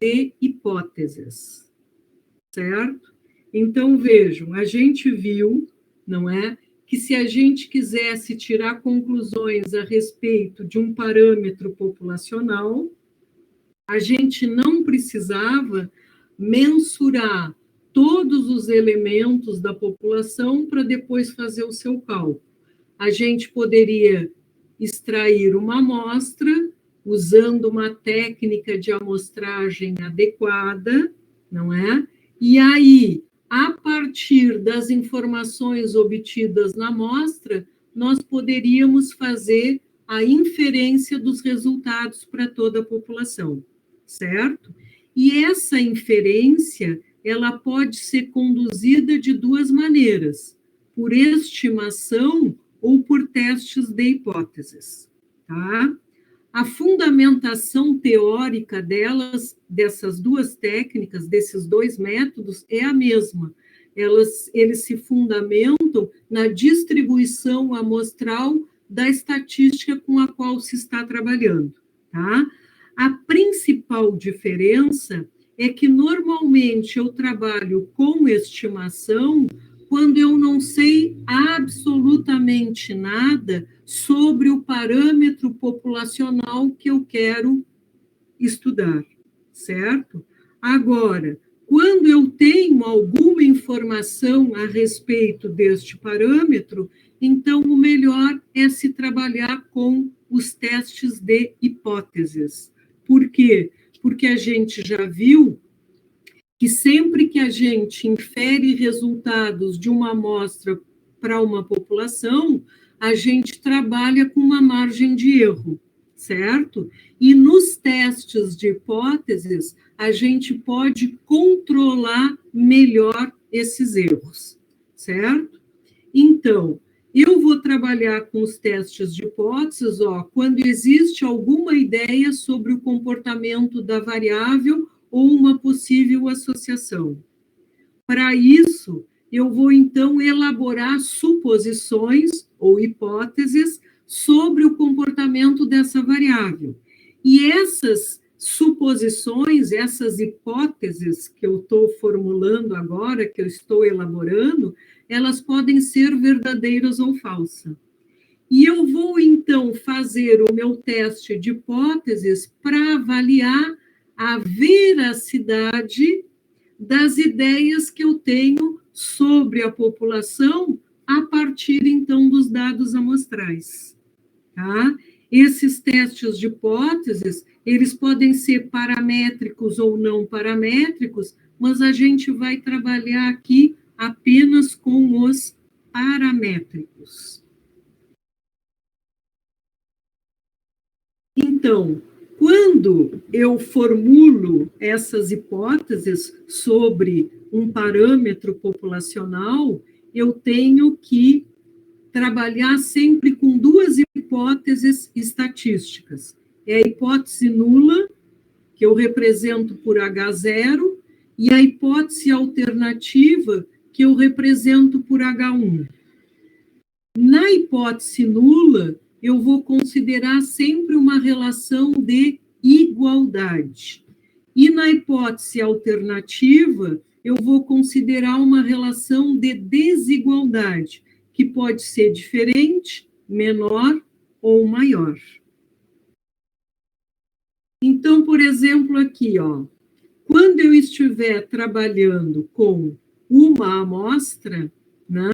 de hipóteses, certo? Então, vejam, a gente viu, não é, que se a gente quisesse tirar conclusões a respeito de um parâmetro populacional, a gente não precisava mensurar todos os elementos da população para depois fazer o seu cálculo. A gente poderia extrair uma amostra usando uma técnica de amostragem adequada, não é? E aí, a partir das informações obtidas na amostra, nós poderíamos fazer a inferência dos resultados para toda a população, certo? E essa inferência, ela pode ser conduzida de duas maneiras, por estimação ou por testes de hipóteses, tá? A fundamentação teórica dessas duas técnicas, desses dois métodos, é a mesma. Eles se fundamentam na distribuição amostral da estatística com a qual se está trabalhando, tá? A principal diferença é que, normalmente, eu trabalho com estimação quando eu não sei absolutamente nada sobre o parâmetro populacional que eu quero estudar, certo? Agora, quando eu tenho alguma informação a respeito deste parâmetro, então o melhor é se trabalhar com os testes de hipóteses. Por quê? Porque a gente já viu que sempre que a gente infere resultados de uma amostra para uma população, a gente trabalha com uma margem de erro, certo? E nos testes de hipóteses, a gente pode controlar melhor esses erros, certo? Então, eu vou trabalhar com os testes de hipóteses, quando existe alguma ideia sobre o comportamento da variável ou uma possível associação. Para isso, eu vou, então, elaborar suposições ou hipóteses sobre o comportamento dessa variável. E essas suposições, essas hipóteses que eu estou formulando agora, que eu estou elaborando, elas podem ser verdadeiras ou falsas. E eu vou, então, fazer o meu teste de hipóteses para avaliar a veracidade das ideias que eu tenho sobre a população a partir, então, dos dados amostrais, tá? Esses testes de hipóteses, eles podem ser paramétricos ou não paramétricos, mas a gente vai trabalhar aqui apenas com os paramétricos. Então, quando eu formulo essas hipóteses sobre um parâmetro populacional, eu tenho que trabalhar sempre com duas hipóteses estatísticas. É a hipótese nula, que eu represento por H0, e a hipótese alternativa, que eu represento por H1. Na hipótese nula, eu vou considerar sempre uma relação de igualdade. E na hipótese alternativa, eu vou considerar uma relação de desigualdade, que pode ser diferente, menor ou maior. Então, por exemplo, aqui, quando eu estiver trabalhando com uma amostra, né,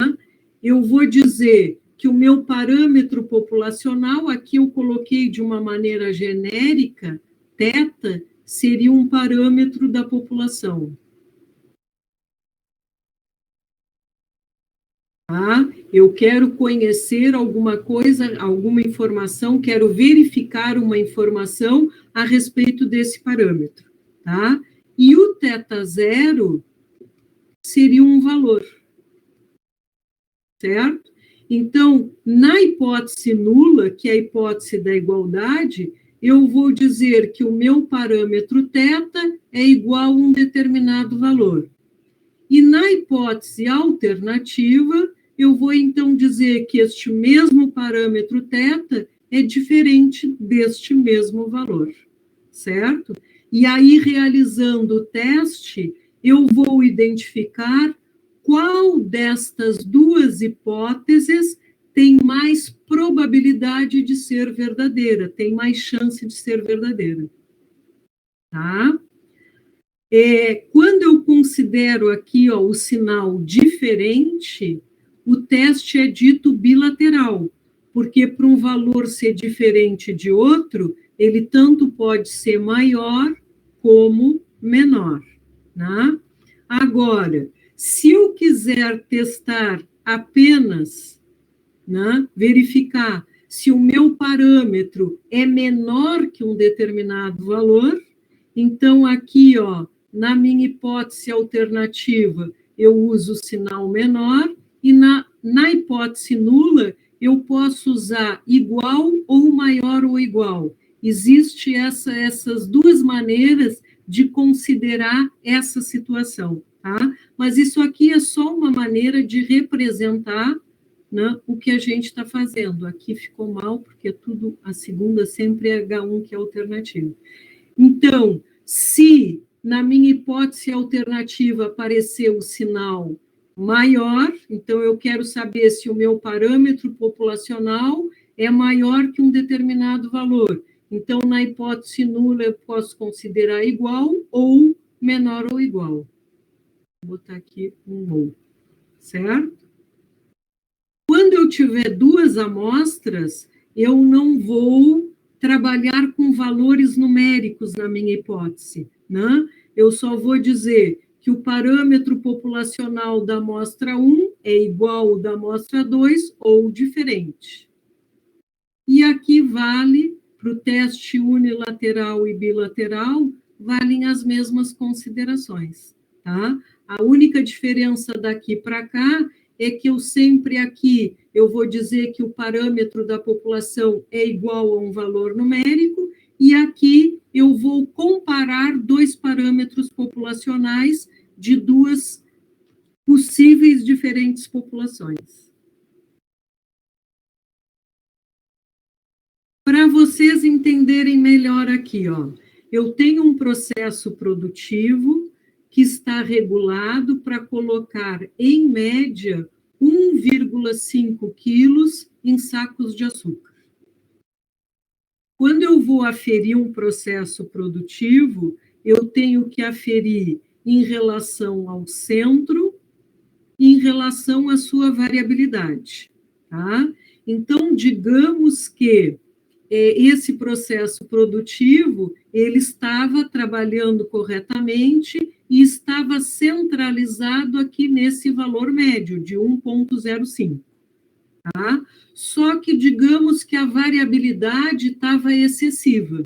eu vou dizer que o meu parâmetro populacional, aqui eu coloquei de uma maneira genérica, θ, seria um parâmetro da população. Tá? Eu quero conhecer alguma coisa, alguma informação, quero verificar uma informação a respeito desse parâmetro. Tá? E o θ0 seria um valor. Certo? Então, na hipótese nula, que é a hipótese da igualdade, eu vou dizer que o meu parâmetro θ é igual a um determinado valor. E na hipótese alternativa, eu vou então dizer que este mesmo parâmetro θ é diferente deste mesmo valor, certo? E aí, realizando o teste, eu vou identificar qual destas duas hipóteses tem mais probabilidade de ser verdadeira, tem mais chance de ser verdadeira. Tá? Quando eu considero aqui o sinal diferente, o teste é dito bilateral, porque para um valor ser diferente de outro, ele tanto pode ser maior como menor. Né? Agora, se eu quiser testar apenas, né, verificar se o meu parâmetro é menor que um determinado valor, então aqui, na minha hipótese alternativa, eu uso o sinal menor, e na hipótese nula, eu posso usar igual ou maior ou igual. Existem essas duas maneiras de considerar essa situação, tá? Mas isso aqui é só uma maneira de representar, né, o que a gente está fazendo. Aqui ficou mal, porque tudo, a segunda sempre é H1, que é alternativo. Então, se na minha hipótese alternativa aparecer o sinal maior, então eu quero saber se o meu parâmetro populacional é maior que um determinado valor. Então, na hipótese nula, eu posso considerar igual ou menor ou igual. Vou botar aqui um ou, certo? Quando eu tiver duas amostras, eu não vou trabalhar com valores numéricos na minha hipótese, né? Eu só vou dizer que o parâmetro populacional da amostra 1 é igual ao da amostra 2 ou diferente. E aqui vale, para o teste unilateral e bilateral, valem as mesmas considerações, tá? A única diferença daqui para cá é que eu sempre aqui, eu vou dizer que o parâmetro da população é igual a um valor numérico, e aqui eu vou comparar dois parâmetros populacionais de duas possíveis diferentes populações. Para vocês entenderem melhor aqui, eu tenho um processo produtivo que está regulado para colocar, em média, 1,5 quilos em sacos de açúcar. Quando eu vou aferir um processo produtivo, eu tenho que aferir em relação ao centro e em relação à sua variabilidade. Tá? Então, digamos que esse processo produtivo, ele estava trabalhando corretamente e estava centralizado aqui nesse valor médio de 1,05. Tá? Só que, digamos que a variabilidade estava excessiva.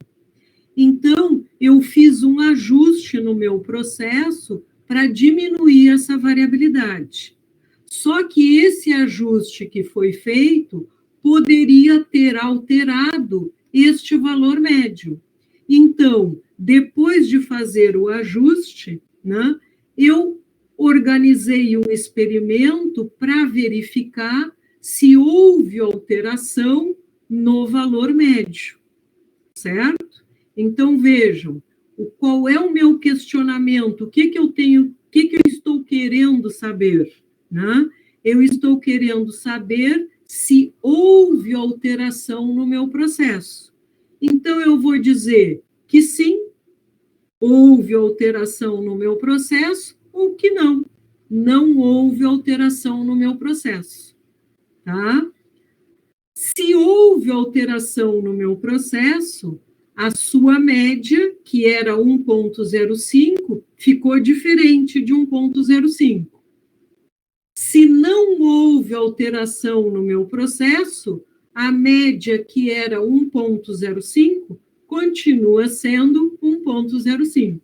Então, eu fiz um ajuste no meu processo para diminuir essa variabilidade. Só que esse ajuste que foi feito poderia ter alterado este valor médio. Então, depois de fazer o ajuste, né, eu organizei um experimento para verificar se houve alteração no valor médio, certo? Então, vejam, qual é o meu questionamento, o que eu tenho, o que eu estou querendo saber, né? Eu estou querendo saber se houve alteração no meu processo. Então, eu vou dizer que sim, houve alteração no meu processo, ou que não houve alteração no meu processo. Tá? Se houve alteração no meu processo, a sua média, que era 1,05, ficou diferente de 1,05. Se não houve alteração no meu processo, a média, que era 1,05, continua sendo 1,05.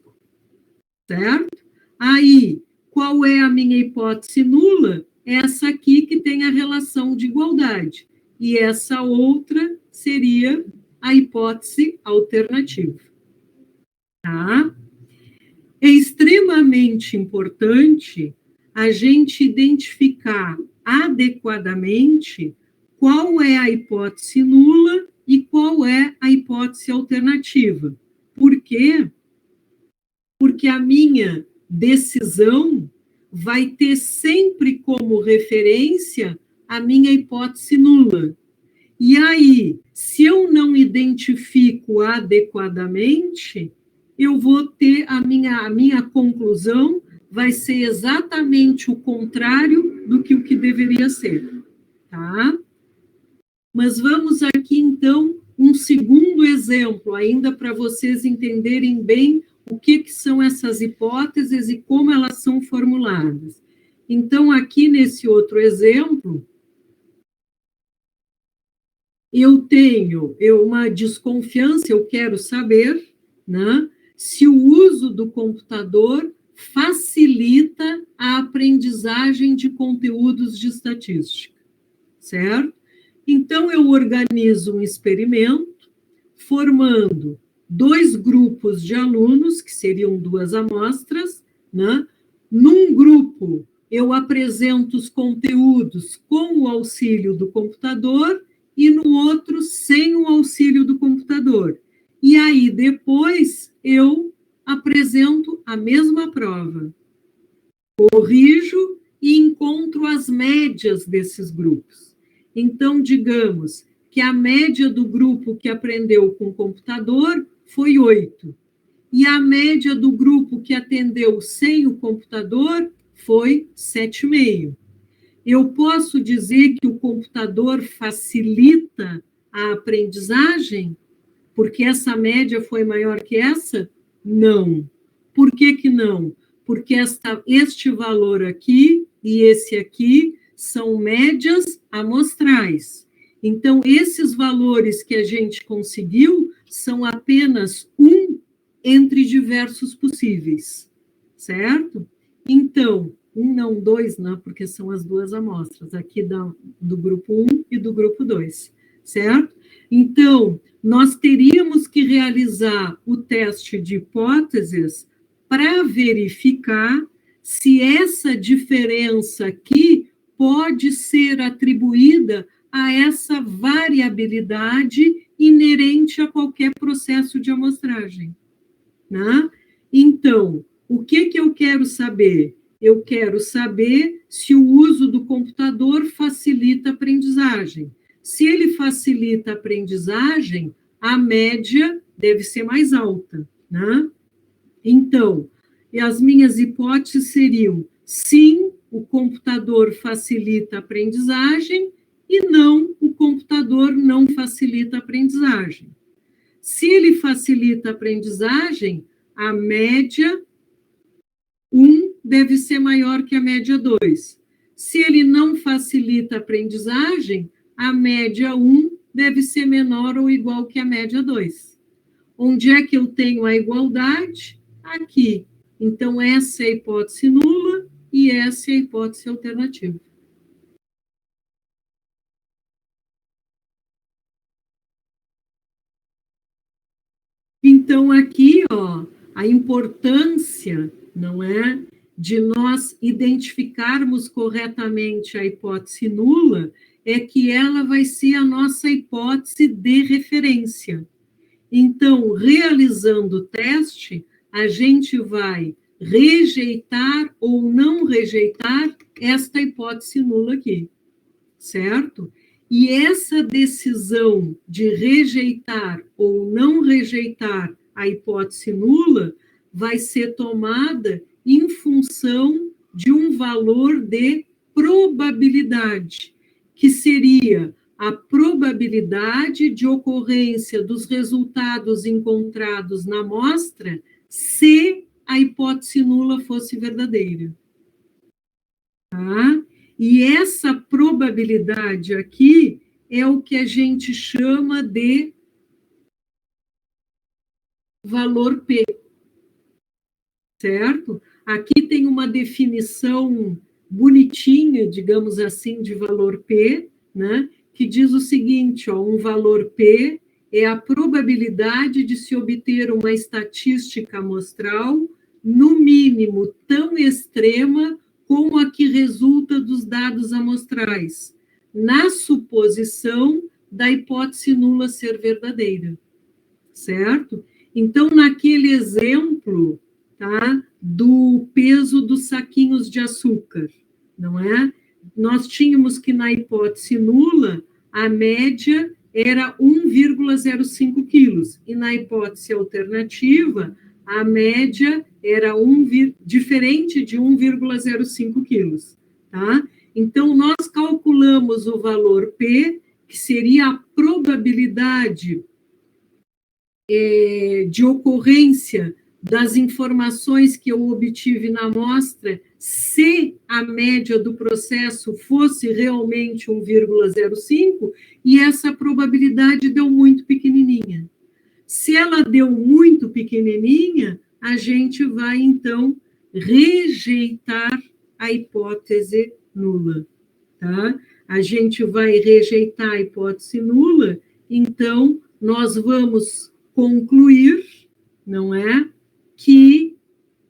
Certo? Aí, qual é a minha hipótese nula? Essa aqui que tem a relação de igualdade. E essa outra seria a hipótese alternativa. Tá? É extremamente importante a gente identificar adequadamente qual é a hipótese nula e qual é a hipótese alternativa. Por quê? que a minha decisão vai ter sempre como referência a minha hipótese nula. E aí, se eu não identifico adequadamente, eu vou ter a minha conclusão vai ser exatamente o contrário do que o que deveria ser, tá? Mas vamos aqui, então, um segundo exemplo, ainda para vocês entenderem bem o que são essas hipóteses e como elas são formuladas. Então, aqui nesse outro exemplo, eu tenho uma desconfiança, eu quero saber, né, se o uso do computador facilita a aprendizagem de conteúdos de estatística, certo? Então, eu organizo um experimento formando 2 grupos de alunos, que seriam 2 amostras, né? Num grupo, eu apresento os conteúdos com o auxílio do computador e no outro, sem o auxílio do computador. E aí, depois, eu apresento a mesma prova. Corrijo e encontro as médias desses grupos. Então, digamos que a média do grupo que aprendeu com o computador foi 8. E a média do grupo que atendeu sem o computador foi 7,5. Eu posso dizer que o computador facilita a aprendizagem? Porque essa média foi maior que essa? Não. Por que não? Porque este valor aqui e esse aqui são médias amostrais. Então, esses valores que a gente conseguiu são apenas um entre diversos possíveis, certo? Então, não, 2 não, porque são as 2 amostras, aqui do grupo 1 e do grupo 2, certo? Então, nós teríamos que realizar o teste de hipóteses para verificar se essa diferença aqui pode ser atribuída a essa variabilidade inerente a qualquer processo de amostragem, né? Então, o que eu quero saber? Eu quero saber se o uso do computador facilita a aprendizagem. Se ele facilita a aprendizagem, a média deve ser mais alta, né? Então, as minhas hipóteses seriam: sim, o computador facilita a aprendizagem, e não, o computador não facilita a aprendizagem. Se ele facilita a aprendizagem, a média 1 deve ser maior que a média 2. Se ele não facilita a aprendizagem, a média 1 deve ser menor ou igual que a média 2. Onde é que eu tenho a igualdade? Aqui. Então, essa é a hipótese nula e essa é a hipótese alternativa. Então, aqui, ó, a importância, não é, de nós identificarmos corretamente a hipótese nula é que ela vai ser a nossa hipótese de referência. Então, realizando o teste, a gente vai rejeitar ou não rejeitar esta hipótese nula aqui, certo? E essa decisão de rejeitar ou não rejeitar a hipótese nula vai ser tomada em função de um valor de probabilidade, que seria a probabilidade de ocorrência dos resultados encontrados na amostra se a hipótese nula fosse verdadeira. Tá? E essa probabilidade aqui é o que a gente chama de valor P, certo? Aqui tem uma definição bonitinha, digamos assim, de valor P, né? Que diz o seguinte, ó, um valor P é a probabilidade de se obter uma estatística amostral, no mínimo tão extrema como a que resulta dos dados amostrais, na suposição da hipótese nula ser verdadeira, certo? Então, naquele exemplo tá, do peso dos saquinhos de açúcar, não é? Nós tínhamos que, na hipótese nula, a média era 1,05 quilos, e na hipótese alternativa, a média era diferente de 1,05 quilos, tá? Então, nós calculamos o valor P, que seria a probabilidade de ocorrência das informações que eu obtive na amostra, se a média do processo fosse realmente 1,05, e essa probabilidade deu muito pequenininha. Se ela deu muito pequenininha, a gente vai, então, rejeitar a hipótese nula, tá? A gente vai rejeitar a hipótese nula, então, nós vamos concluir, não é, que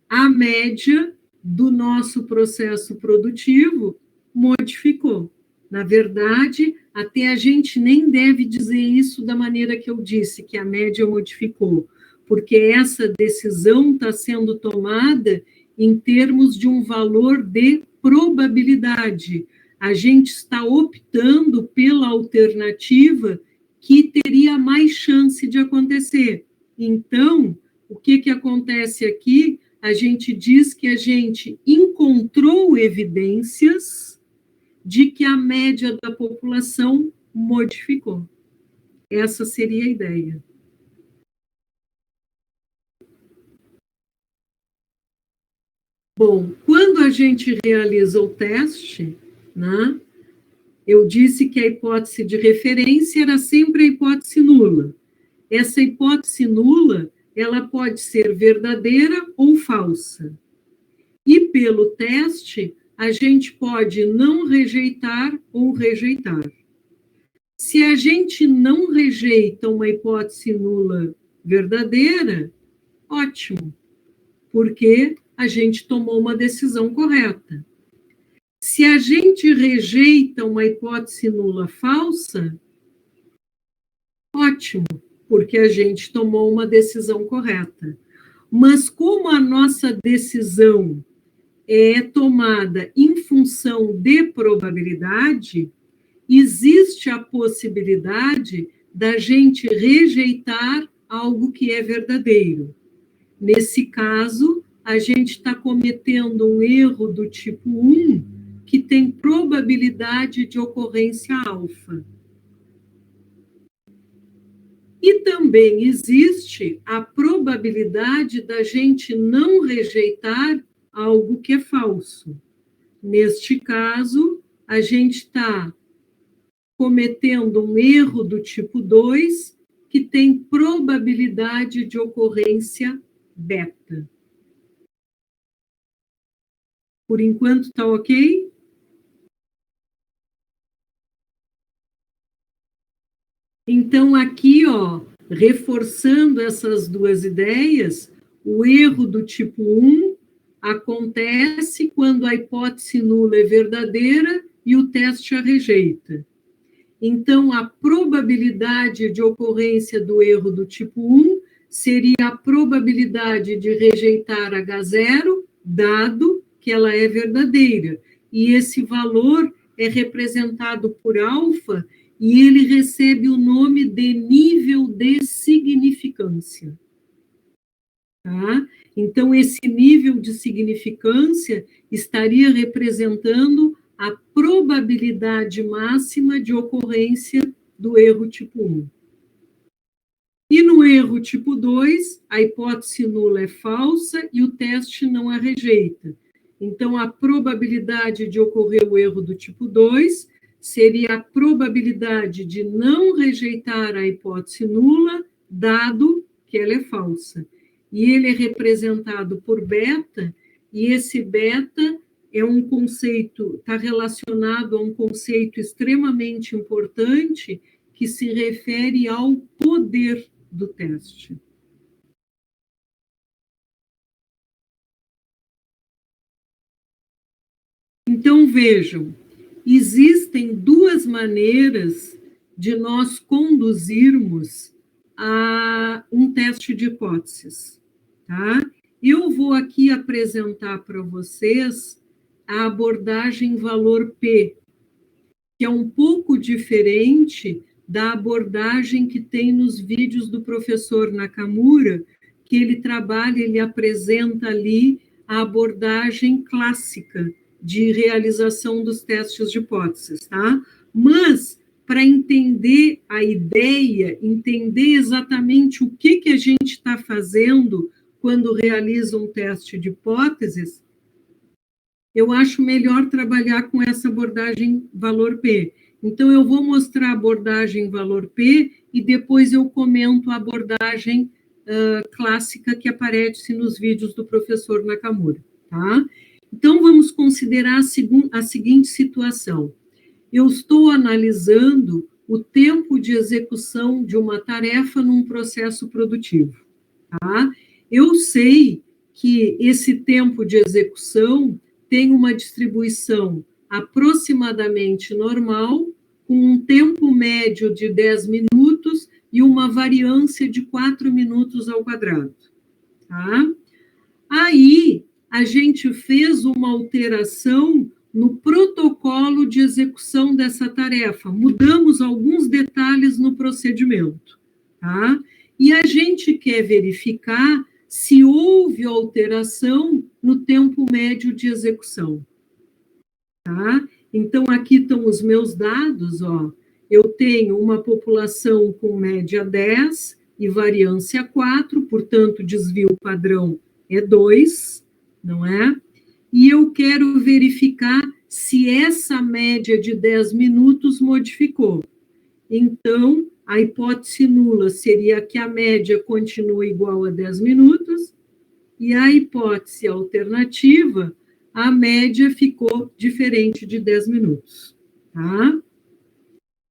a média do nosso processo produtivo modificou. Na verdade, até a gente nem deve dizer isso da maneira que eu disse, que a média modificou, porque essa decisão está sendo tomada em termos de um valor de probabilidade. A gente está optando pela alternativa que teria mais chance de acontecer. Então, o que acontece aqui? A gente diz que a gente encontrou evidências de que a média da população modificou. Essa seria a ideia. Bom, quando a gente realiza o teste, né, eu disse que a hipótese de referência era sempre a hipótese nula. Essa hipótese nula, ela pode ser verdadeira ou falsa. E pelo teste, a gente pode não rejeitar ou rejeitar. Se a gente não rejeita uma hipótese nula verdadeira, ótimo, porque a gente tomou uma decisão correta. Se a gente rejeita uma hipótese nula falsa, ótimo, porque a gente tomou uma decisão correta. Mas como a nossa decisão é tomada em função de probabilidade, existe a possibilidade da gente rejeitar algo que é verdadeiro. Nesse caso, a gente está cometendo um erro do tipo 1, que tem probabilidade de ocorrência alfa. E também existe a probabilidade da gente não rejeitar algo que é falso. Neste caso, a gente está cometendo um erro do tipo 2, que tem probabilidade de ocorrência beta. Por enquanto, está ok? Então, aqui, ó, reforçando essas duas ideias, o erro do tipo 1 acontece quando a hipótese nula é verdadeira e o teste a rejeita. Então, a probabilidade de ocorrência do erro do tipo 1 seria a probabilidade de rejeitar H0, dado que ela é verdadeira. E esse valor é representado por alfa, e ele recebe o nome de nível de significância. Tá? Então, esse nível de significância estaria representando a probabilidade máxima de ocorrência do erro tipo 1. E no erro tipo 2, a hipótese nula é falsa e o teste não a rejeita. Então, a probabilidade de ocorrer o erro do tipo 2 seria a probabilidade de não rejeitar a hipótese nula, dado que ela é falsa. E ele é representado por beta, e esse beta é um conceito, está relacionado a um conceito extremamente importante, que se refere ao poder do teste. Então, vejam, existem duas maneiras de nós conduzirmos a um teste de hipóteses, tá? Eu vou aqui apresentar para vocês a abordagem valor P, que é um pouco diferente da abordagem que tem nos vídeos do professor Nakamura, que ele trabalha, ele apresenta ali a abordagem clássica de realização dos testes de hipóteses, tá? Mas, para entender a ideia, entender exatamente o que a gente está fazendo quando realiza um teste de hipóteses, eu acho melhor trabalhar com essa abordagem valor P. Então, eu vou mostrar a abordagem valor P e depois eu comento a abordagem clássica que aparece nos vídeos do professor Nakamura, tá? Então, vamos considerar a seguinte situação. Eu estou analisando o tempo de execução de uma tarefa num processo produtivo, tá? Eu sei que esse tempo de execução tem uma distribuição aproximadamente normal, com um tempo médio de 10 minutos e uma variância de 4 minutos ao quadrado. Tá? Aí, a gente fez uma alteração no protocolo de execução dessa tarefa, mudamos alguns detalhes no procedimento. Tá? E a gente quer verificar se houve alteração no tempo médio de execução. Tá? Então, aqui estão os meus dados, ó. Eu tenho uma população com média 10 e variância 4, portanto, desvio padrão é 2, não é? E eu quero verificar se essa média de 10 minutos modificou. Então, a hipótese nula seria que a média continua igual a 10 minutos, e a hipótese alternativa, a média ficou diferente de 10 minutos. Tá?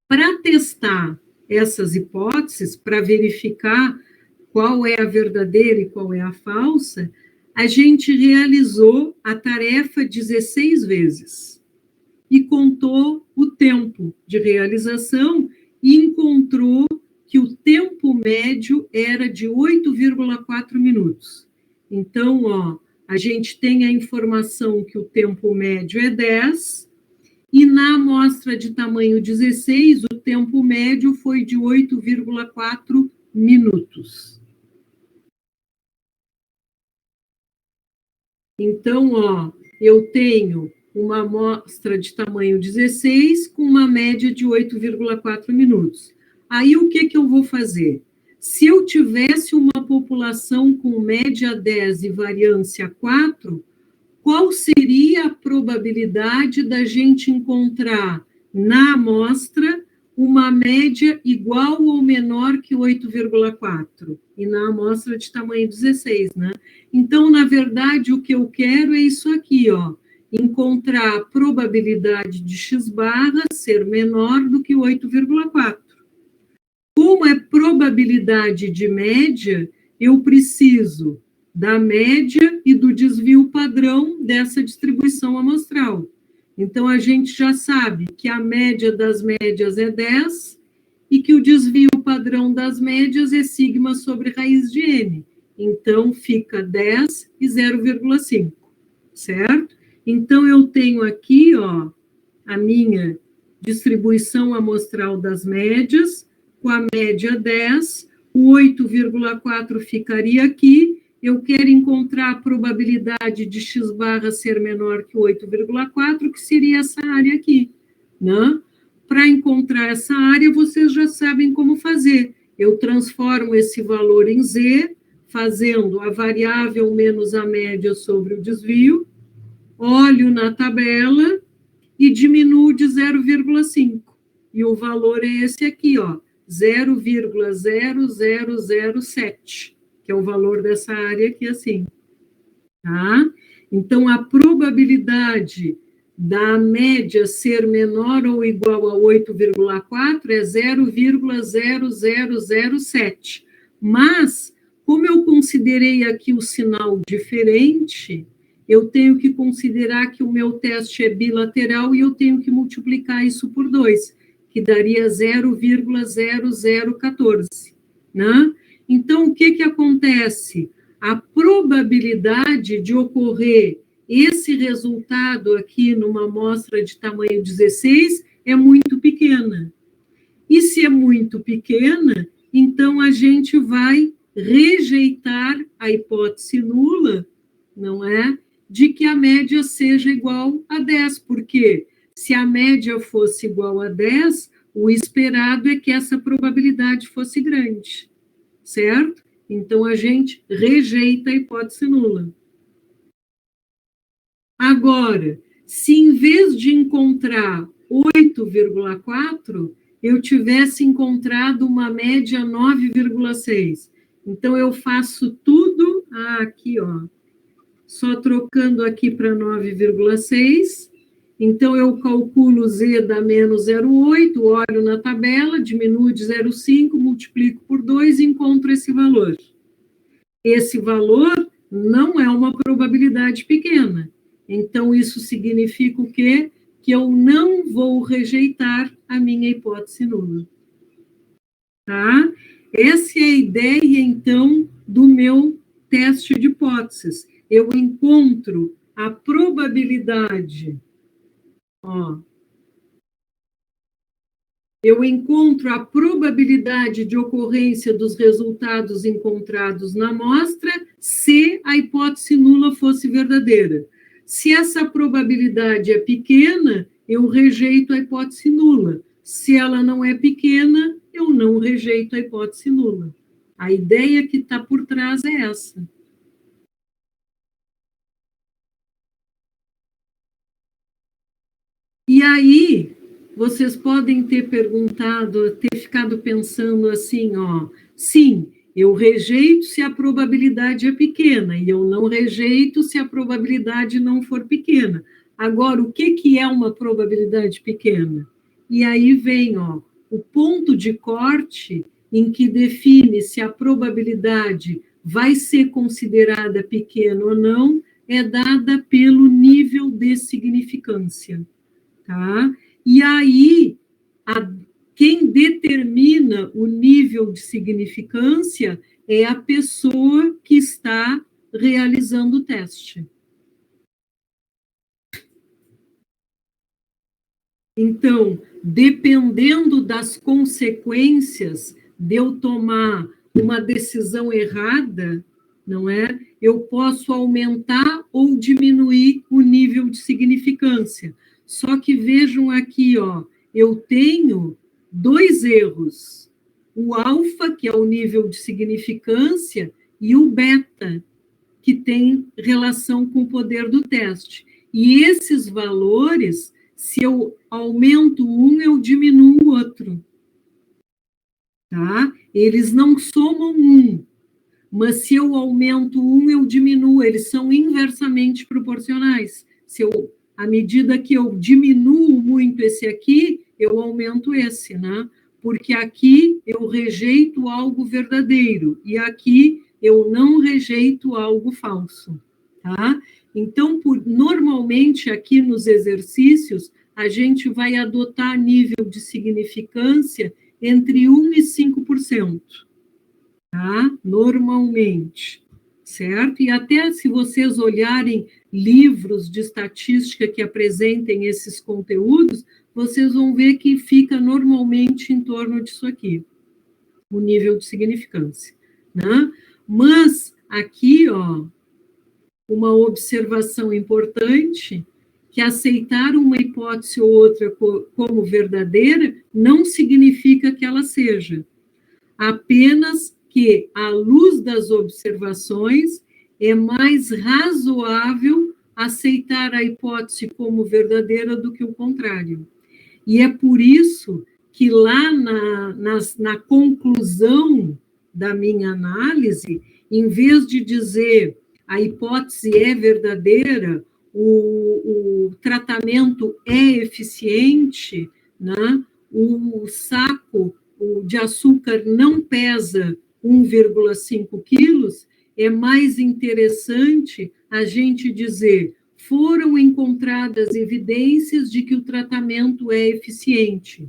Para testar essas hipóteses, para verificar qual é a verdadeira e qual é a falsa, a gente realizou a tarefa 16 vezes e contou o tempo de realização e encontrou que o tempo médio era de 8,4 minutos. Então, ó, a gente tem a informação que o tempo médio é 10, e na amostra de tamanho 16, o tempo médio foi de 8,4 minutos. Então, ó, eu tenho uma amostra de tamanho 16 com uma média de 8,4 minutos. Aí, o que eu vou fazer? Se eu tivesse uma população com média 10 e variância 4, qual seria a probabilidade da gente encontrar na amostra uma média igual ou menor que 8,4? E na amostra de tamanho 16, né? Então, na verdade, o que eu quero é isso aqui, ó. Encontrar a probabilidade de x barra ser menor do que 8,4. Como é probabilidade de média, eu preciso da média e do desvio padrão dessa distribuição amostral. Então, a gente já sabe que a média das médias é 10 e que o desvio padrão das médias é sigma sobre raiz de n. Então, fica 10 e 0,5, certo? Então, eu tenho aqui, ó, a minha distribuição amostral das médias, com a média 10, o 8,4 ficaria aqui. Eu quero encontrar a probabilidade de x barra ser menor que 8,4, que seria essa área aqui, né? Para encontrar essa área, vocês já sabem como fazer. Eu transformo esse valor em z, fazendo a variável menos a média sobre o desvio, olho na tabela e diminuo de 0,5. E o valor é esse aqui, ó, 0,0007. Que é o valor dessa área aqui, assim. Tá? Então, a probabilidade da média ser menor ou igual a 8,4 é 0,0007. Mas, como eu considerei aqui o sinal diferente, eu tenho que considerar que o meu teste é bilateral e eu tenho que multiplicar isso por 2, que daria 0,0014, né? Então, o que acontece? a probabilidade de ocorrer esse resultado aqui numa amostra de tamanho 16 é muito pequena. E se é muito pequena, então a gente vai rejeitar a hipótese nula, não é? De que a média seja igual a 10, porque se a média fosse igual a 10, o esperado é que essa probabilidade fosse grande, certo? Então, a gente rejeita a hipótese nula. Agora, se em vez de encontrar 8,4, eu tivesse encontrado uma média 9,6, então eu faço tudo aqui, ó, só trocando aqui para 9,6, então eu calculo Z dá menos 0,8, olho na tabela, diminuo de 0,5, multiplico por 2 e encontro esse valor. Esse valor não é uma probabilidade pequena. Então, isso significa o quê? Que eu não vou rejeitar a minha hipótese nula. Tá? Essa é a ideia, então, do meu teste de hipóteses. Eu encontro a probabilidade, ó, eu encontro a probabilidade de ocorrência dos resultados encontrados na amostra se a hipótese nula fosse verdadeira. Se essa probabilidade é pequena, eu rejeito a hipótese nula. Se ela não é pequena, eu não rejeito a hipótese nula. A ideia que está por trás é essa. E aí, vocês podem ter perguntado, ter ficado pensando assim, ó, sim, eu rejeito se a probabilidade é pequena, e eu não rejeito se a probabilidade não for pequena. Agora, o que é uma probabilidade pequena? E aí vem, ó, o ponto de corte em que define se a probabilidade vai ser considerada pequena ou não, é dada pelo nível de significância. Tá? E aí, quem determina o nível de significância é a pessoa que está realizando o teste. Então, dependendo das consequências de eu tomar uma decisão errada, não é? Eu posso aumentar ou diminuir o nível de significância. Só que vejam aqui, ó, eu tenho 2 erros. O alfa, que é o nível de significância, e o beta, que tem relação com o poder do teste. E esses valores, se eu aumento um, eu diminuo o outro. Tá? Eles não somam um, mas se eu aumento um, eu diminuo, eles são inversamente proporcionais. À medida que eu diminuo muito esse aqui, eu aumento esse, né? Porque aqui eu rejeito algo verdadeiro, e aqui eu não rejeito algo falso, tá? Então, normalmente, aqui nos exercícios, a gente vai adotar nível de significância entre 1% e 5%. Tá? Normalmente, certo? E até se vocês olharem livros de estatística que apresentem esses conteúdos, vocês vão ver que fica normalmente em torno disso aqui, o nível de significância, né? Mas aqui, ó, uma observação importante, que aceitar uma hipótese ou outra como verdadeira não significa que ela seja. Apenas que, à luz das observações, é mais razoável aceitar a hipótese como verdadeira do que o contrário. E é por isso que lá na conclusão da minha análise, em vez de dizer a hipótese é verdadeira, o tratamento é eficiente, né? O saco de açúcar não pesa 1,5 quilos, é mais interessante a gente dizer: foram encontradas evidências de que o tratamento é eficiente,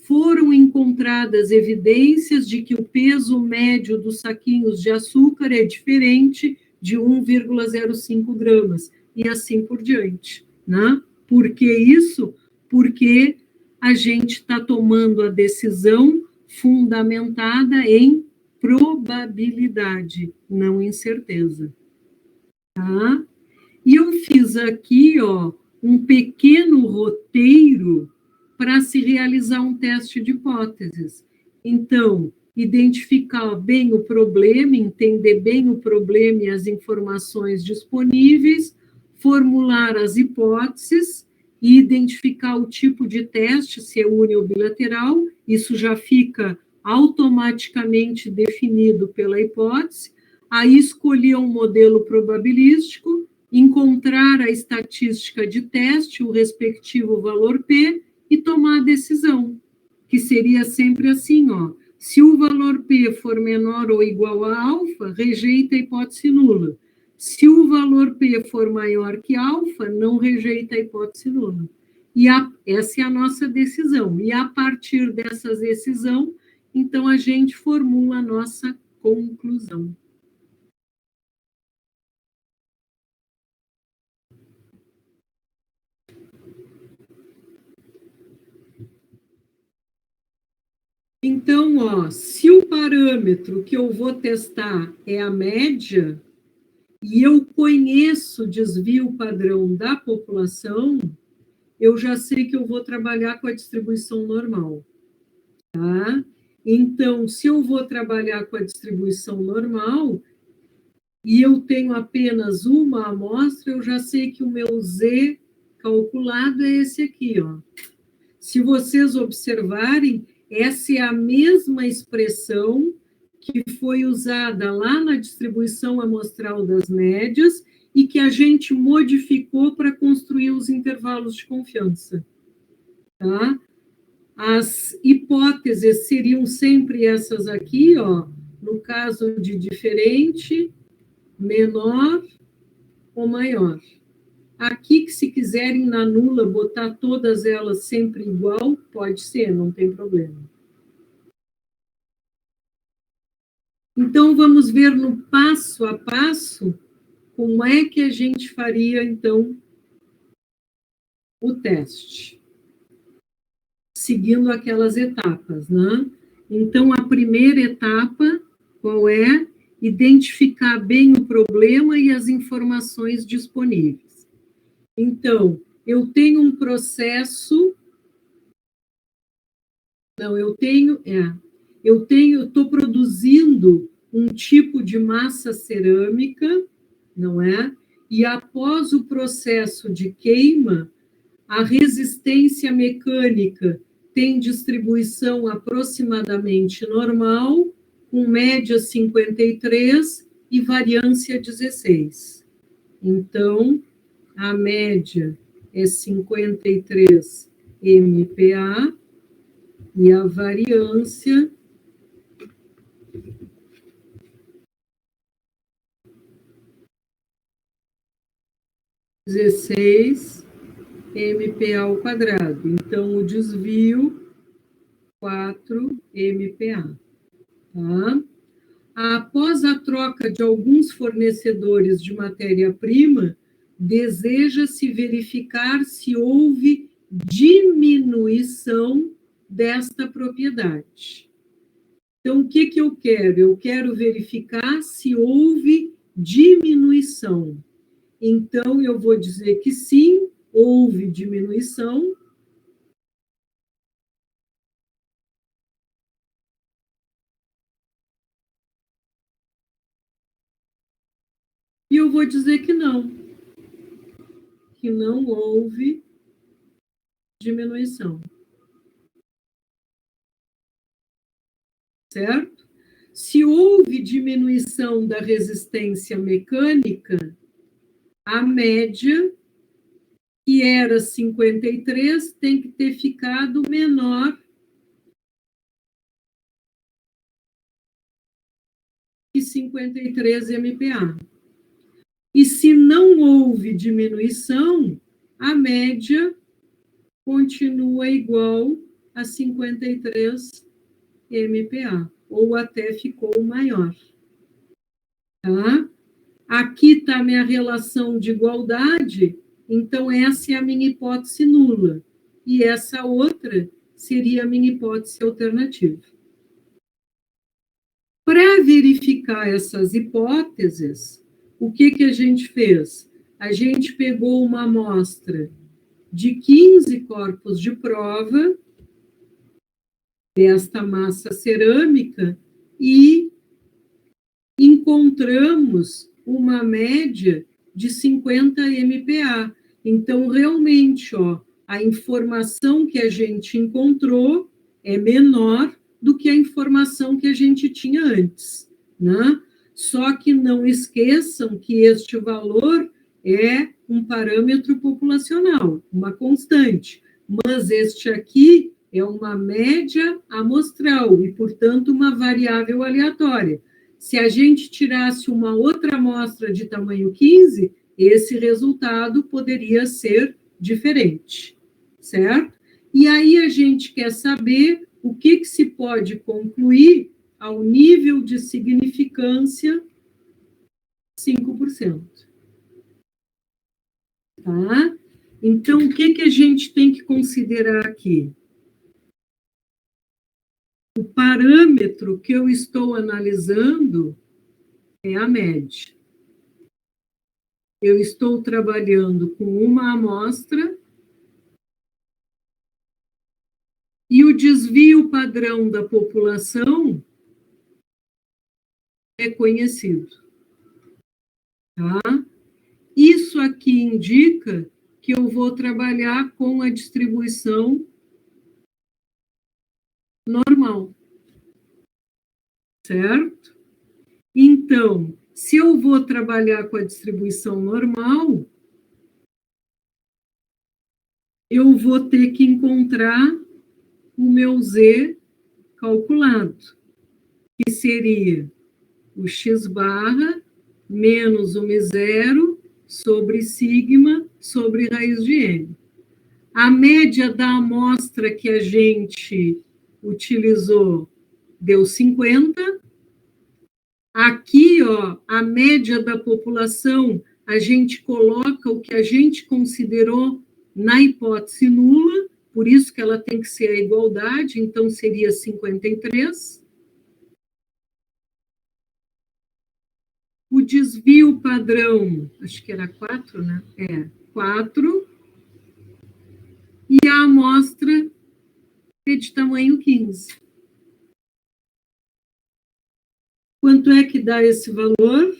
foram encontradas evidências de que o peso médio dos saquinhos de açúcar é diferente de 1,05 gramas, e assim por diante, né? Por que isso? Porque a gente está tomando a decisão fundamentada em probabilidade, não em certeza. Tá? E eu fiz aqui, ó, um pequeno roteiro para se realizar um teste de hipóteses. Então, identificar bem o problema, entender bem o problema e as informações disponíveis, formular as hipóteses e identificar o tipo de teste, se é uni ou bilateral, isso já fica automaticamente definido pela hipótese. Aí escolher um modelo probabilístico, encontrar a estatística de teste, o respectivo valor P, e tomar a decisão, que seria sempre assim, ó. Se o valor P for menor ou igual a alfa, rejeita a hipótese nula. Se o valor P for maior que alfa, não rejeita a hipótese nula. E essa é a nossa decisão. E a partir dessa decisão, então a gente formula a nossa conclusão. Então, ó, se o parâmetro que eu vou testar é a média, e eu conheço o desvio padrão da população, eu já sei que eu vou trabalhar com a distribuição normal. Tá? Então, se eu vou trabalhar com a distribuição normal, e eu tenho apenas uma amostra, eu já sei que o meu Z calculado é esse aqui, ó. Se vocês observarem, essa é a mesma expressão que foi usada lá na distribuição amostral das médias e que a gente modificou para construir os intervalos de confiança. Tá? As hipóteses seriam sempre essas aqui, ó, no caso de diferente, menor ou maior. Aqui, que se quiserem na nula botar todas elas sempre igual, pode ser, não tem problema. Então, vamos ver no passo a passo como é que a gente faria, então, o teste. Seguindo aquelas etapas, né? Então, a primeira etapa, qual é? Identificar bem o problema e as informações disponíveis. Então, eu tenho um processo... Não, estou produzindo um tipo de massa cerâmica, não é? E após o processo de queima, a resistência mecânica tem distribuição aproximadamente normal, com média 53 e variância 16. Então, a média é 53 MPa e a variância é 16 MPa ao quadrado. Então, o desvio, 4 MPa. Tá? Após a troca de alguns fornecedores de matéria-prima, deseja-se verificar se houve diminuição desta propriedade. Então, o que eu quero? Eu quero verificar se houve diminuição. Então, eu vou dizer que sim, houve diminuição. E eu vou dizer que não houve diminuição. Certo? Se houve diminuição da resistência mecânica, a média, que era 53, tem que ter ficado menor que 53 MPa. E se não houve diminuição, a média continua igual a 53 MPa, ou até ficou maior. Tá? Aqui está a minha relação de igualdade, então essa é a minha hipótese nula, e essa outra seria a minha hipótese alternativa. Para verificar essas hipóteses, o que a gente fez? A gente pegou uma amostra de 15 corpos de prova desta massa cerâmica e encontramos uma média de 50 MPa. Então, realmente, a informação que a gente encontrou é menor do que a informação que a gente tinha antes, né? Só que não esqueçam que este valor é um parâmetro populacional, uma constante, mas este aqui é uma média amostral e, portanto, uma variável aleatória. Se a gente tirasse uma outra amostra de tamanho 15, esse resultado poderia ser diferente, certo? E aí a gente quer saber o que se pode concluir ao nível de significância 5%. Tá? Então, o que a gente tem que considerar aqui? O parâmetro que eu estou analisando é a média. Eu estou trabalhando com uma amostra e o desvio padrão da população é conhecido. Tá? Isso aqui indica que eu vou trabalhar com a distribuição normal. Certo? Então, se eu vou trabalhar com a distribuição normal, eu vou ter que encontrar o meu Z calculado, que seria o x barra menos o M0 sobre sigma sobre raiz de n. A média da amostra que a gente utilizou deu 50. Aqui, a média da população, a gente coloca o que a gente considerou na hipótese nula, por isso que ela tem que ser a igualdade, então seria 53. O desvio padrão, acho que era 4, né? 4. E a amostra é de tamanho 15. Quanto é que dá esse valor?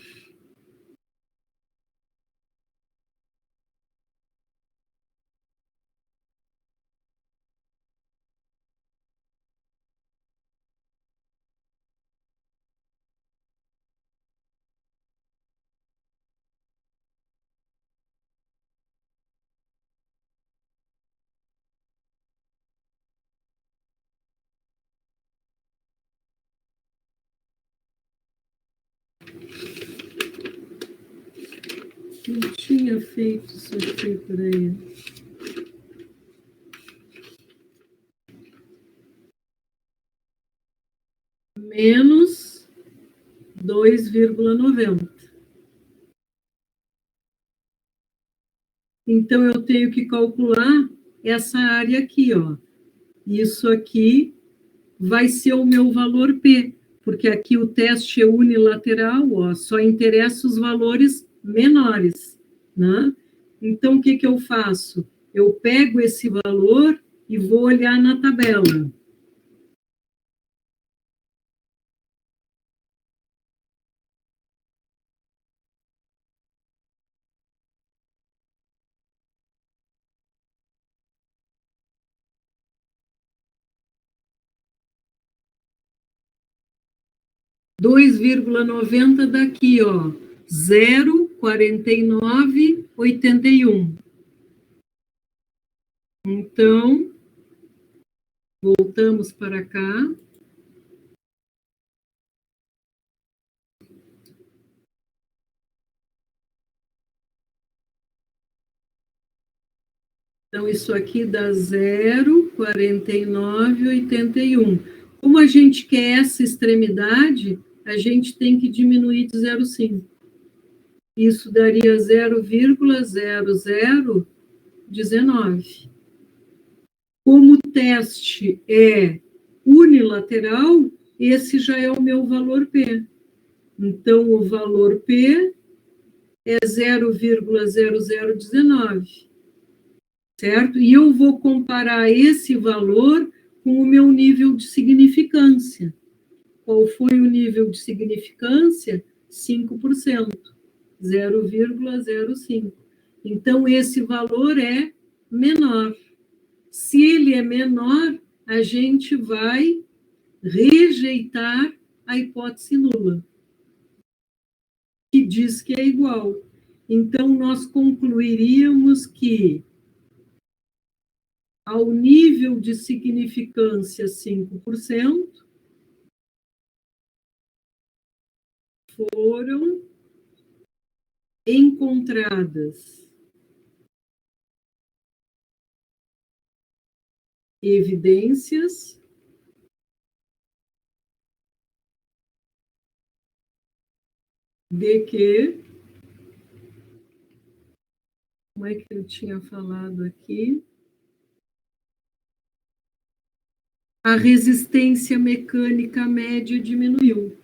Não tinha feito isso aqui, peraí. Menos 2,90. Então, eu tenho que calcular essa área aqui, Isso aqui vai ser o meu valor P, porque aqui o teste é unilateral, só interessa os valores menores, né? Então, o que eu faço? Eu pego esse valor e vou olhar na tabela. Dois vírgula noventa daqui, 0,4981. Então, voltamos para cá. Então, isso aqui dá 0,4981. 49,81. Como a gente quer essa extremidade, a gente tem que diminuir de 0,5. Isso daria 0,0019. Como o teste é unilateral, esse já é o meu valor P. Então, o valor P é 0,0019, certo? E eu vou comparar esse valor com o meu nível de significância. Qual foi o nível de significância? 5%, 0,05. Então, esse valor é menor. Se ele é menor, a gente vai rejeitar a hipótese nula, que diz que é igual. Então, nós concluiríamos que, ao nível de significância 5%, foram encontradas evidências de que, como é que eu tinha falado aqui? A resistência mecânica média diminuiu.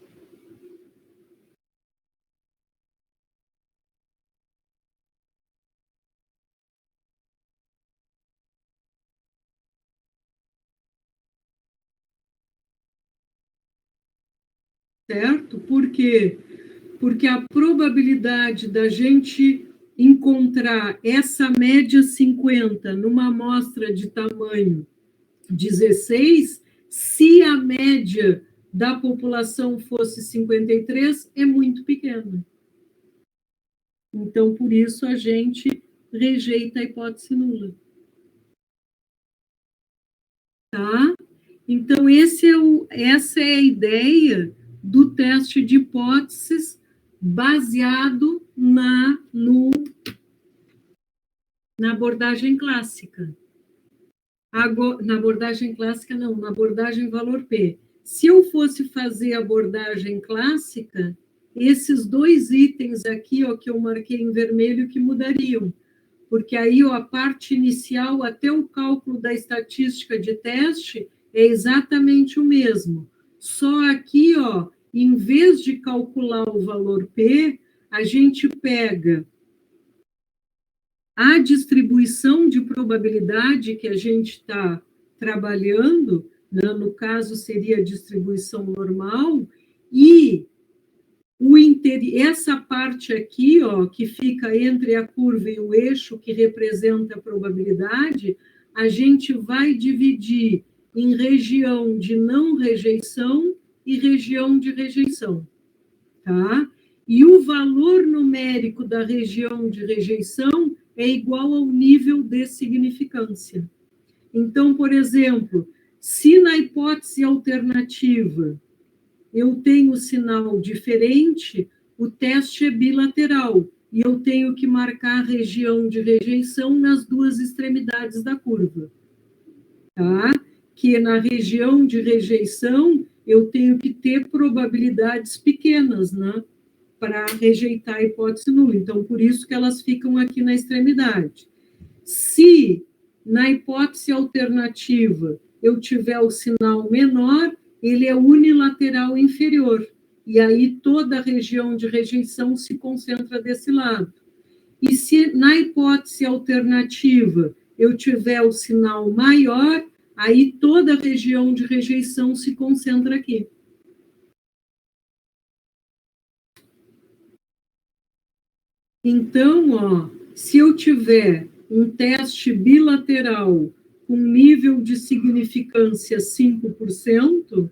Certo? Por quê? Porque a probabilidade da gente encontrar essa média 50 numa amostra de tamanho 16, se a média da população fosse 53, é muito pequena. Então, por isso, a gente rejeita a hipótese nula. Tá? Então, essa é a ideia do teste de hipóteses baseado na abordagem clássica. Na abordagem clássica, não, na abordagem valor P. Se eu fosse fazer a abordagem clássica, esses dois itens aqui, ó, que eu marquei em vermelho, que mudariam. Porque aí, ó, a parte inicial, até o cálculo da estatística de teste, é exatamente o mesmo. Só aqui, ó, em vez de calcular o valor P, a gente pega a distribuição de probabilidade que a gente está trabalhando, né, no caso seria a distribuição normal, e essa parte aqui, ó, que fica entre a curva e o eixo, que representa a probabilidade, a gente vai dividir em região de não rejeição e região de rejeição, tá? E o valor numérico da região de rejeição é igual ao nível de significância. Então, por exemplo, se na hipótese alternativa eu tenho sinal diferente, o teste é bilateral, e eu tenho que marcar a região de rejeição nas duas extremidades da curva. Tá? Que na região de rejeição eu tenho que ter probabilidades pequenas, né? Para rejeitar a hipótese nula. Então, por isso que elas ficam aqui na extremidade. Se na hipótese alternativa eu tiver o sinal menor, ele é unilateral inferior. E aí toda a região de rejeição se concentra desse lado. E se na hipótese alternativa eu tiver o sinal maior, aí toda a região de rejeição se concentra aqui. Então, ó, se eu tiver um teste bilateral com nível de significância 5%,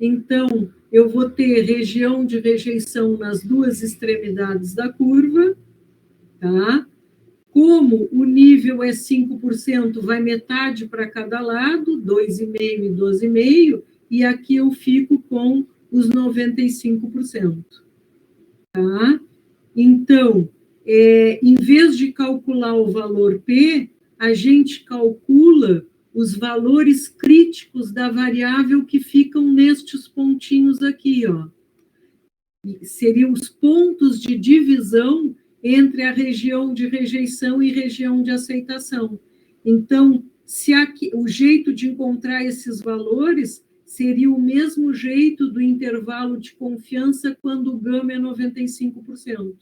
então eu vou ter região de rejeição nas duas extremidades da curva, tá? Como o nível é 5%, vai metade para cada lado, 2,5% e 12,5%, e aqui eu fico com os 95%. Tá? Então, em vez de calcular o valor P, a gente calcula os valores críticos da variável que ficam nestes pontinhos aqui, ó. Seriam os pontos de divisão entre a região de rejeição e região de aceitação. Então, se aqui, o jeito de encontrar esses valores seria o mesmo jeito do intervalo de confiança quando o gama é 95%.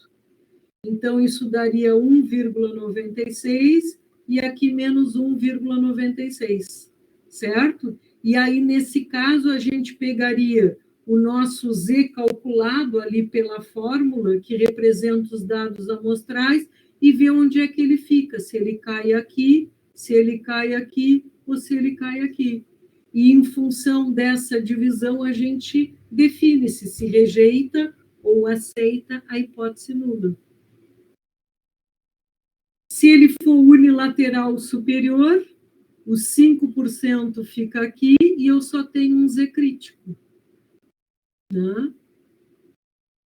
Então, isso daria 1,96 e aqui menos 1,96, certo? E aí, nesse caso, a gente pegaria o nosso Z calculado ali pela fórmula, que representa os dados amostrais, e ver onde é que ele fica, se ele cai aqui, se ele cai aqui, ou se ele cai aqui. E, em função dessa divisão, a gente define se rejeita ou aceita a hipótese nula. Se ele for unilateral superior, os 5% fica aqui e eu só tenho um Z crítico. Né?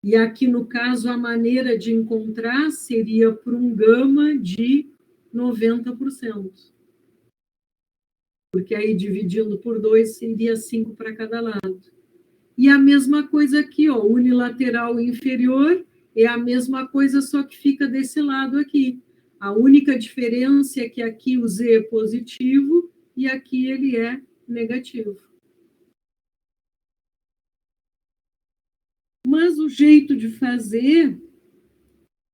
E aqui, no caso, a maneira de encontrar seria por um gama de 90%. Porque aí, dividindo por 2, seria 5 para cada lado. E a mesma coisa aqui, ó, unilateral inferior é a mesma coisa, só que fica desse lado aqui. A única diferença é que aqui o Z é positivo e aqui ele é negativo. Mas o jeito de fazer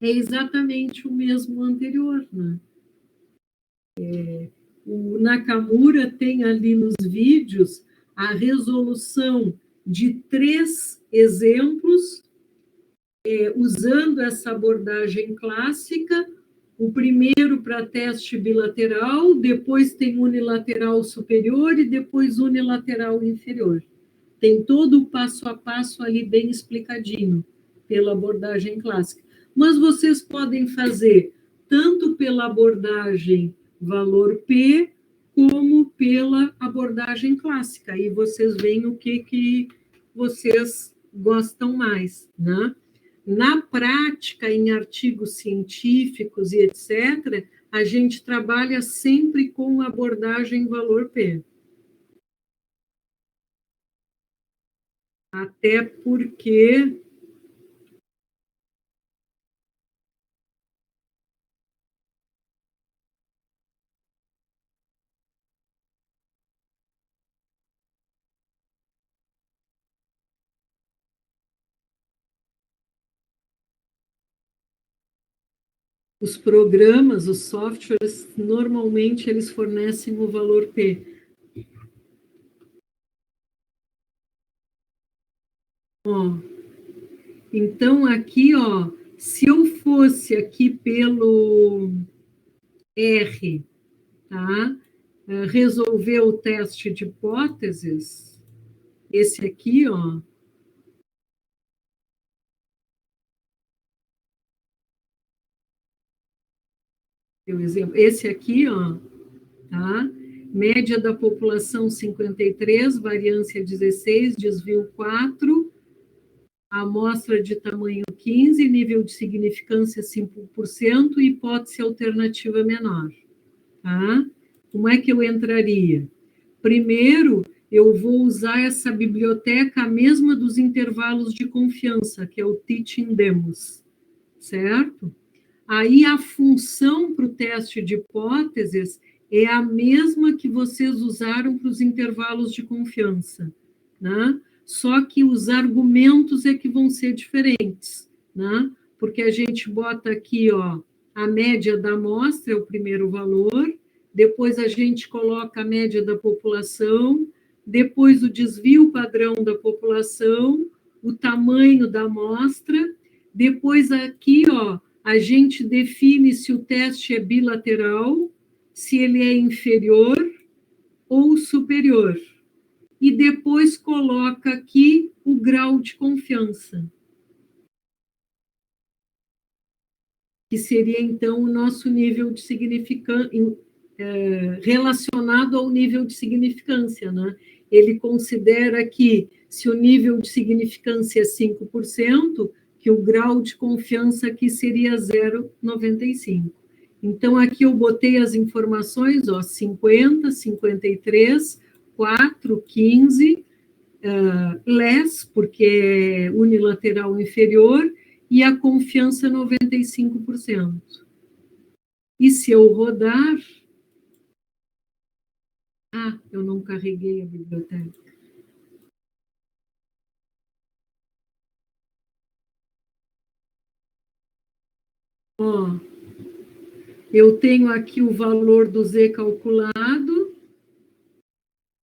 é exatamente o mesmo anterior, né? O Nakamura tem ali nos vídeos a resolução de 3 exemplos, usando essa abordagem clássica. O primeiro para teste bilateral, depois tem unilateral superior e depois unilateral inferior. Tem todo o passo a passo ali bem explicadinho pela abordagem clássica. Mas vocês podem fazer tanto pela abordagem valor P, como pela abordagem clássica. Aí vocês veem o que vocês gostam mais, né? Na prática, em artigos científicos e etc., a gente trabalha sempre com abordagem valor P. Até porque os programas, os softwares, normalmente eles fornecem o valor P. Ó, então, aqui, ó, se eu fosse aqui pelo R, tá? Resolver o teste de hipóteses, esse aqui, ó, esse aqui, ó, tá? Média da população 53, variância 16, desvio 4, amostra de tamanho 15, nível de significância 5%, hipótese alternativa menor. Tá? Como é que eu entraria? Primeiro, eu vou usar essa biblioteca, a mesma dos intervalos de confiança, que é o Teaching Demos, certo? Aí a função para o teste de hipóteses é a mesma que vocês usaram para os intervalos de confiança, né? Só que os argumentos é que vão ser diferentes, né? Porque a gente bota aqui, ó, a média da amostra é o primeiro valor, depois a gente coloca a média da população, depois o desvio padrão da população, o tamanho da amostra, depois aqui, ó, a gente define se o teste é bilateral, se ele é inferior ou superior. E depois coloca aqui o grau de confiança, que seria, então, o nosso nível de significância, relacionado ao nível de significância, né? Ele considera que, se o nível de significância é 5%, que o grau de confiança aqui seria 0,95. Então, aqui eu botei as informações, ó, 50, 53, 4, 15, less, porque é unilateral inferior, e a confiança 95%. E se eu rodar... Ah, eu não carreguei a biblioteca. Ó, eu tenho aqui o valor do Z calculado,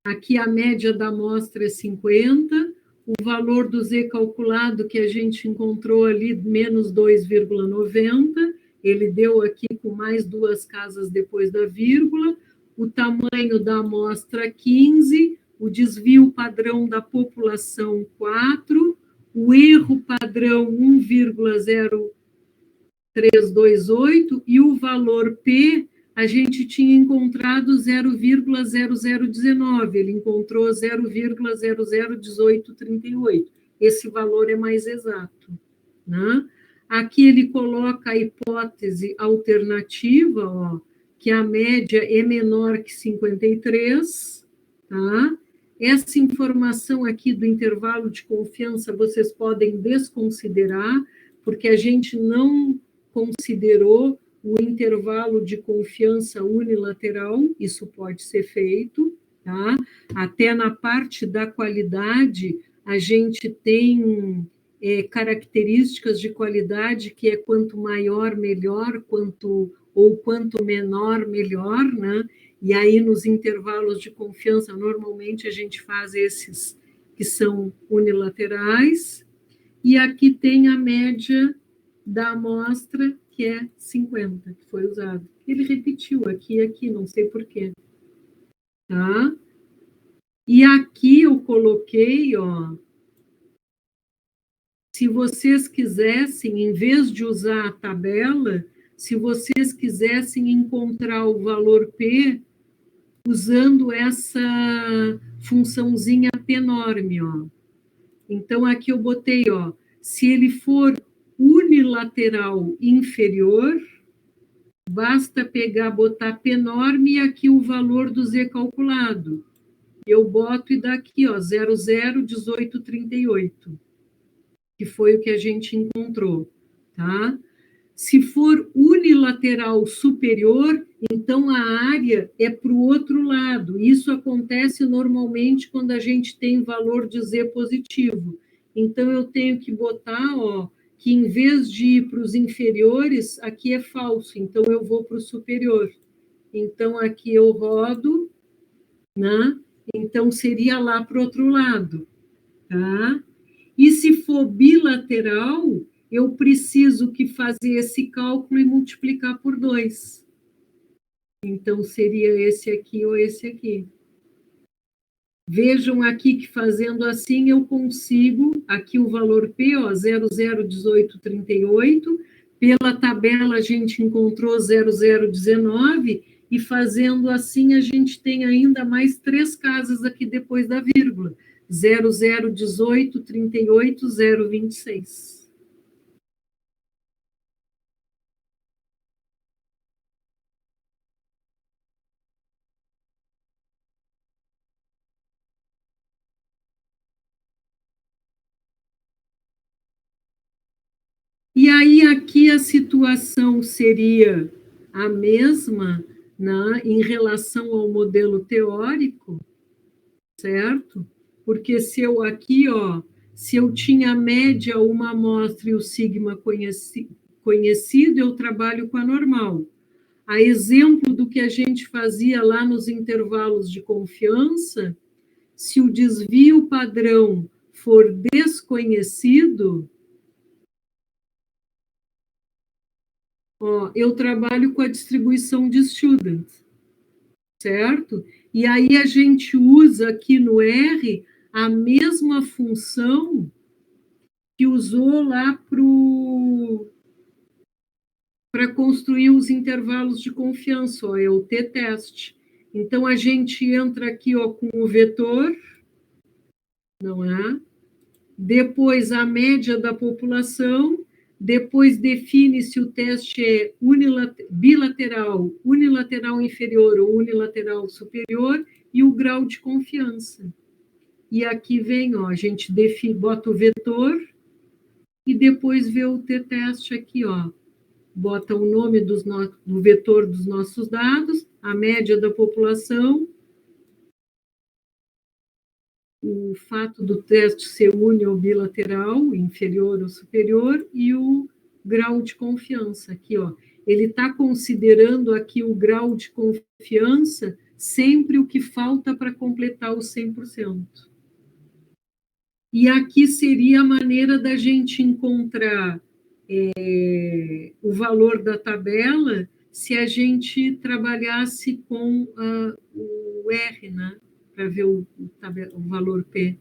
aqui a média da amostra é 50, o valor do Z calculado que a gente encontrou ali, menos 2,90, ele deu aqui com mais 2 casas depois da vírgula, o tamanho da amostra 15, o desvio padrão da população 4, o erro padrão 1,0328 e o valor P a gente tinha encontrado 0,0019, ele encontrou 0,001838. Esse valor é mais exato, né? Aqui ele coloca a hipótese alternativa, ó, que a média é menor que 53, tá? Essa informação aqui do intervalo de confiança vocês podem desconsiderar, porque a gente não considerou o intervalo de confiança unilateral, isso pode ser feito, tá? Até na parte da qualidade, a gente tem características de qualidade que é quanto maior, melhor, quanto menor, melhor, né? E aí, nos intervalos de confiança, normalmente a gente faz esses que são unilaterais, e aqui tem a média da amostra, que é 50, que foi usado. Ele repetiu aqui e aqui, não sei porquê. Tá? E aqui eu coloquei, ó, se vocês quisessem, em vez de usar a tabela, se vocês quisessem encontrar o valor P usando essa funçãozinha P-norme, ó. Então, aqui eu botei, ó, se ele for unilateral inferior, basta pegar, botar P-norme e aqui o valor do Z calculado. Eu boto e dá aqui, ó, 001838, que foi o que a gente encontrou, tá? Se for unilateral superior, então a área é para o outro lado. Isso acontece normalmente quando a gente tem valor de Z positivo. Então, eu tenho que botar, ó, que em vez de ir para os inferiores, aqui é falso, então eu vou para o superior. Então, aqui eu rodo, né? Então, seria lá para o outro lado, tá? E se for bilateral, eu preciso que fazer esse cálculo e multiplicar por 2. Então, seria esse aqui ou esse aqui. Vejam aqui que fazendo assim eu consigo, aqui o valor P, ó, 001838, pela tabela a gente encontrou 0019, e fazendo assim a gente tem ainda mais 3 casas aqui depois da vírgula, 001838, 026. E aí, aqui a situação seria a mesma, né, em relação ao modelo teórico, certo? Porque se eu aqui, ó, se eu tinha a média, uma amostra e o sigma conhecido, eu trabalho com a normal. A exemplo do que a gente fazia lá nos intervalos de confiança, se o desvio padrão for desconhecido, ó, eu trabalho com a distribuição de student, certo? E aí a gente usa aqui no R a mesma função que usou lá para construir os intervalos de confiança, ó, é o t-teste. Então, a gente entra aqui, ó, com o vetor, não é? Depois, a média da população, Depois define se o teste é bilateral, unilateral inferior ou unilateral superior e o grau de confiança. E aqui vem, ó, a gente bota o vetor e depois vê o t-teste aqui, ó. Bota o nome do vetor dos nossos dados, a média da população, o fato do teste ser uni ou bilateral, inferior ou superior, e o grau de confiança. Aqui, ó, ele está considerando aqui o grau de confiança sempre o que falta para completar os 100%. E aqui seria a maneira da gente encontrar o valor da tabela se a gente trabalhasse com o R, né? Para ver o valor P.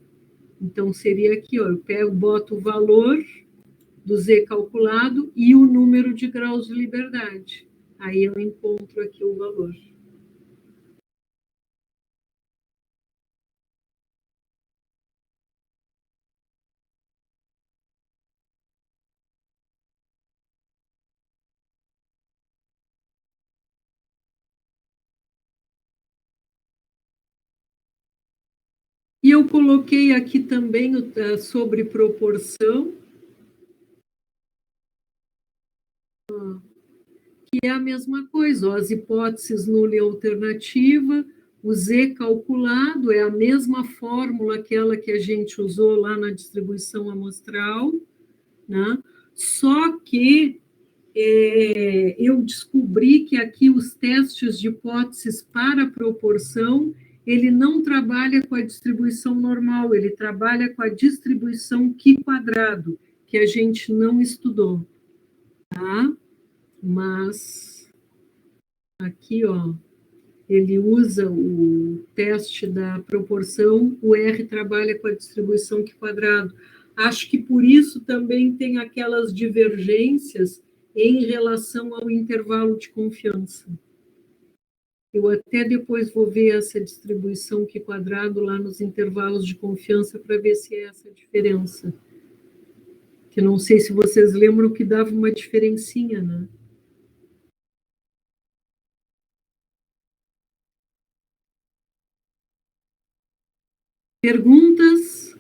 Então, seria aqui, ó, eu boto o valor do Z calculado e o número de graus de liberdade. Aí eu encontro aqui o valor. E eu coloquei aqui também sobre proporção, que é a mesma coisa, ó, as hipóteses nula e alternativa, o Z calculado é a mesma fórmula, aquela que a gente usou lá na distribuição amostral, né? Só que eu descobri que aqui os testes de hipóteses para proporção, ele não trabalha com a distribuição normal, ele trabalha com a distribuição Q², que a gente não estudou, tá? Mas aqui, ó, ele usa o teste da proporção, o R trabalha com a distribuição Q². Acho que por isso também tem aquelas divergências em relação ao intervalo de confiança. Eu até depois vou ver essa distribuição Q² lá nos intervalos de confiança para ver se é essa diferença. Que não sei se vocês lembram que dava uma diferencinha, né? Perguntas?